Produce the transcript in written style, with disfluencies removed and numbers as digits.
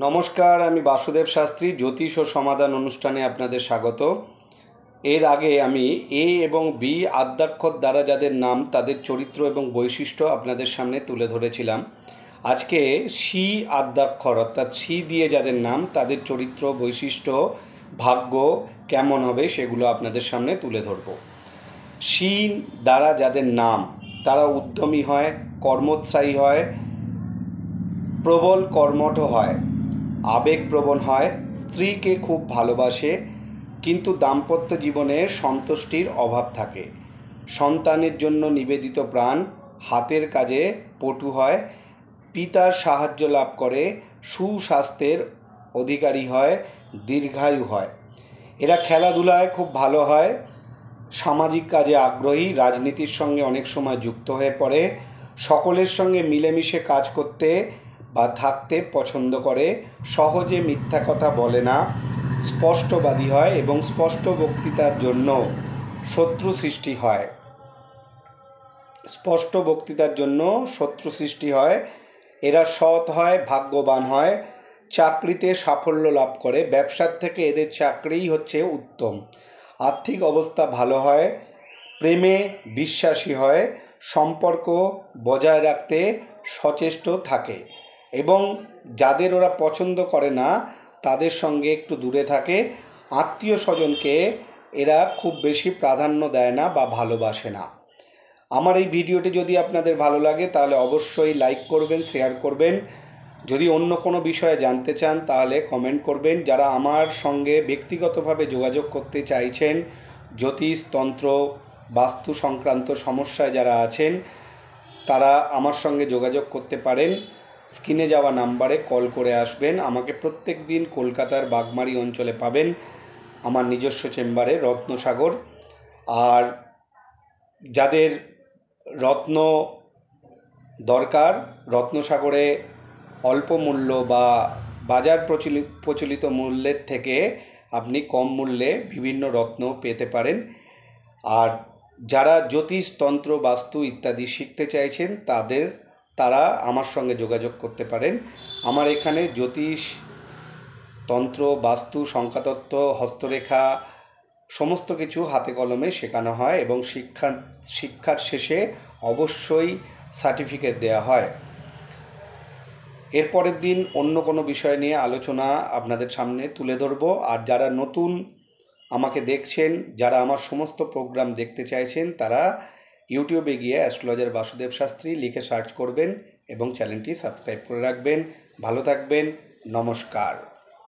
নমস্কার, আমি বাসুদেব শাস্ত্রী জ্যোতিষ ও সমাধান অনুষ্ঠানে আপনাদের স্বাগত। এর আগে আমি এ এবং বি আদ্যাক্ষর দ্বারা যাদের নাম তাদের চরিত্র এবং বৈশিষ্ট্য আপনাদের সামনে তুলে ধরেছিলাম। আজকে সি আদ্যাক্ষর অর্থাৎ সি দিয়ে যাদের নাম তাদের চরিত্র, বৈশিষ্ট্য, ভাগ্য কেমন হবে সেগুলো আপনাদের সামনে তুলে ধরব। সি দ্বারা যাদের নাম তারা উদ্যমী হয়, কর্মোৎসাহী হয়, প্রবল কর্মঠ হয়, আবেগপ্রবণ হয়, স্ত্রীকে খুব ভালোবাসে, কিন্তু দাম্পত্য জীবনে সন্তুষ্টির অভাব থাকে। সন্তানের জন্য নিবেদিত প্রাণ, হাতের কাজে পটু হয়, পিতার সাহায্য লাভ করে, সুস্বাস্থ্যের অধিকারী হয়, দীর্ঘায়ু হয়। এরা খেলাধুলায় খুব ভালো হয়, সামাজিক কাজে আগ্রহী, রাজনীতির সঙ্গে অনেক সময় যুক্ত হয়ে পড়ে, সকলের সঙ্গে মিলেমিশে কাজ করতে বা থাকতে পছন্দ করে, সহজে মিথ্যা কথা বলে না, স্পষ্টবাদী হয় এবং স্পষ্ট বক্তৃতার জন্য শত্রু সৃষ্টি হয়। এরা সৎ হয়, ভাগ্যবান হয়, চাকরিতে সাফল্য লাভ করে, ব্যবসার থেকে এদের চাকরিই হচ্ছে উত্তম। আর্থিক অবস্থা ভালো হয়, প্রেমে বিশ্বাসী হয়, সম্পর্ক বজায় রাখতে সচেষ্ট থাকে এবং যাদের ওরা পছন্দ করে না তাদের সঙ্গে একটু দূরে থাকে। আত্মীয় স্বজনকে এরা খুব বেশি প্রাধান্য দেয় না বা ভালোবাসে না। আমার এই ভিডিওটি যদি আপনাদের ভালো লাগে তাহলে অবশ্যই লাইক করবেন, শেয়ার করবেন। যদি অন্য কোনো বিষয়ে জানতে চান তাহলে কমেন্ট করবেন। যারা আমার সঙ্গে ব্যক্তিগতভাবে যোগাযোগ করতে চাইছেন, জ্যোতিষ, তন্ত্র, বাস্তু সংক্রান্ত সমস্যায় যারা আছেন তারা আমার সঙ্গে যোগাযোগ করতে পারেন। স্ক্রিনে যাওয়া নাম্বারে কল করে আসবেন। আমাকে প্রত্যেক দিন কলকাতার বাগমারি অঞ্চলে পাবেন আমার নিজস্ব চেম্বারে, রত্নসাগর। আর যাদের রত্ন দরকার, রত্নসাগরে অল্প মূল্য বা বাজার প্রচলিত মূল্যের থেকে আপনি কম মূল্যে বিভিন্ন রত্ন পেতে পারেন। আর যারা জ্যোতিষ, তন্ত্র, বাস্তু ইত্যাদি শিখতে চাইছেন তারা আমার সঙ্গে যোগাযোগ করতে পারেন। আমার এখানে জ্যোতিষ, তন্ত্র, বাস্তু, সংখ্যাতত্ত্ব, হস্তরেখা সমস্ত কিছু হাতে কলমে শেখানো হয় এবং শিক্ষার শেষে অবশ্যই সার্টিফিকেট দেওয়া হয়। এরপরের দিন অন্য কোনো বিষয় নিয়ে আলোচনা আপনাদের সামনে তুলে ধরব। আর যারা নতুন আমাকে দেখছেন, যারা আমার সমস্ত প্রোগ্রাম দেখতে চাইছেন, তারা ইউটিউবে গিয়ে অ্যাস্ট্রোলজার বাসুদেব শাস্ত্রী লিখে সার্চ করবেন এবং চ্যানেলটি সাবস্ক্রাইব করে রাখবেন। ভালো থাকবেন, নমস্কার।